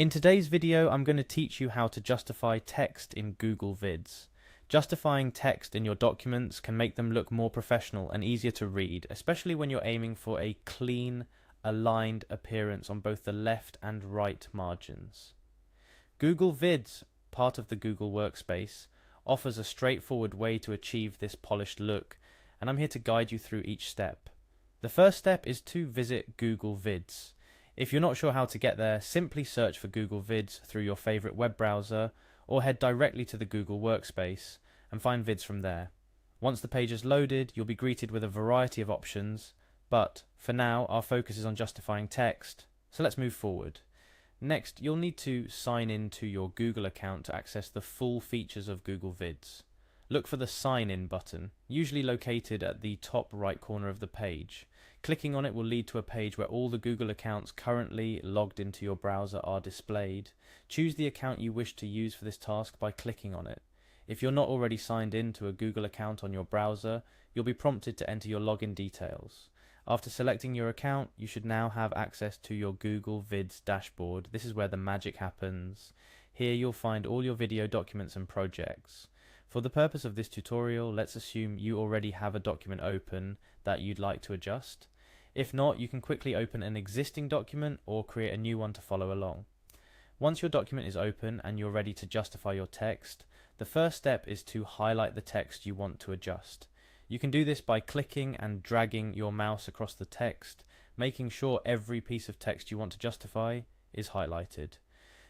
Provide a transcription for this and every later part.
In today's video, I'm going to teach you how to justify text in Google Vids. Justifying text in your documents can make them look more professional and easier to read, especially when you're aiming for a clean, aligned appearance on both the left and right margins. Google Vids, part of the Google Workspace, offers a straightforward way to achieve this polished look, and I'm here to guide you through each step. The first step is to visit Google Vids. If you're not sure how to get there, simply search for Google Vids through your favorite web browser or head directly to the Google Workspace and find Vids from there. Once the page is loaded, you'll be greeted with a variety of options, but for now our focus is on justifying text, so let's move forward. Next, you'll need to sign in to your Google account to access the full features of Google Vids. Look for the Sign In button, usually located at the top right corner of the page. Clicking on it will lead to a page where all the Google accounts currently logged into your browser are displayed. Choose the account you wish to use for this task by clicking on it. If you're not already signed in to a Google account on your browser, you'll be prompted to enter your login details. After selecting your account, you should now have access to your Google Vids dashboard. This is where the magic happens. Here you'll find all your video documents and projects. For the purpose of this tutorial, let's assume you already have a document open that you'd like to adjust. If not, you can quickly open an existing document or create a new one to follow along. Once your document is open and you're ready to justify your text, the first step is to highlight the text you want to adjust. You can do this by clicking and dragging your mouse across the text, making sure every piece of text you want to justify is highlighted.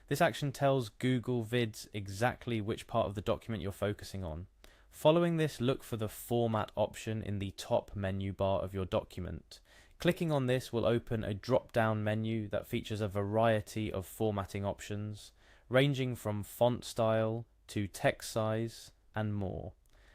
This action tells Google Vids exactly which part of the document you're focusing on. Following this, look for the Format option in the top menu bar of your document. Clicking on this will open a drop-down menu that features a variety of formatting options, ranging from font style to text size and more.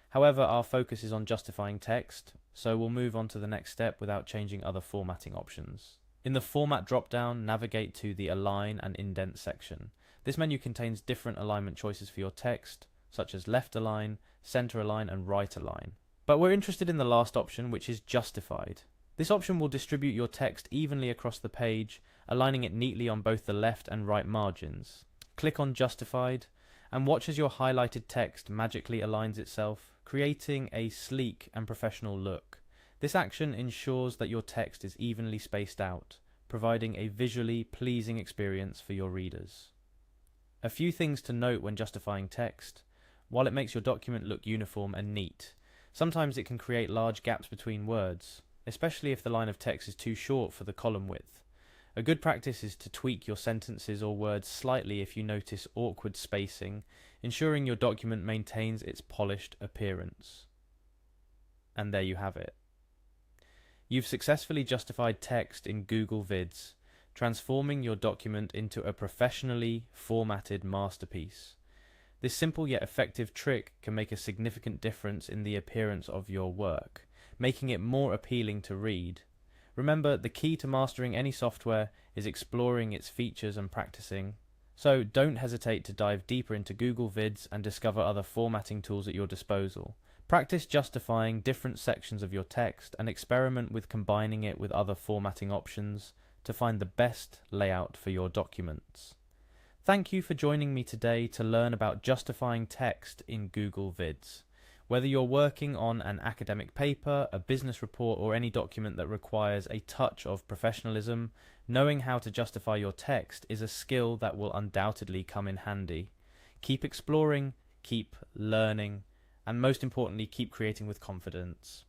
However, our focus is on justifying text, so we'll move on to the next step without changing other formatting options. In the Format drop-down, navigate to the Align and Indent section. This menu contains different alignment choices for your text, such as left align, center align, and right align. But we're interested in the last option, which is Justified. This option will distribute your text evenly across the page, aligning it neatly on both the left and right margins. Click on Justified, and watch as your highlighted text magically aligns itself, creating a sleek and professional look. This action ensures that your text is evenly spaced out, providing a visually pleasing experience for your readers. A few things to note when justifying text. While it makes your document look uniform and neat, sometimes it can create large gaps between words, especially if the line of text is too short for the column width. A good practice is to tweak your sentences or words slightly if you notice awkward spacing, ensuring your document maintains its polished appearance. And there you have it. You've successfully justified text in Google Vids, transforming your document into a professionally formatted masterpiece. This simple yet effective trick can make a significant difference in the appearance of your work, making it more appealing to read. Remember, the key to mastering any software is exploring its features and practicing. So don't hesitate to dive deeper into Google Vids and discover other formatting tools at your disposal. Practice justifying different sections of your text and experiment with combining it with other formatting options to find the best layout for your documents. Thank you for joining me today to learn about justifying text in Google Vids. Whether you're working on an academic paper, a business report, or any document that requires a touch of professionalism, knowing how to justify your text is a skill that will undoubtedly come in handy. Keep exploring, keep learning, and most importantly, keep creating with confidence.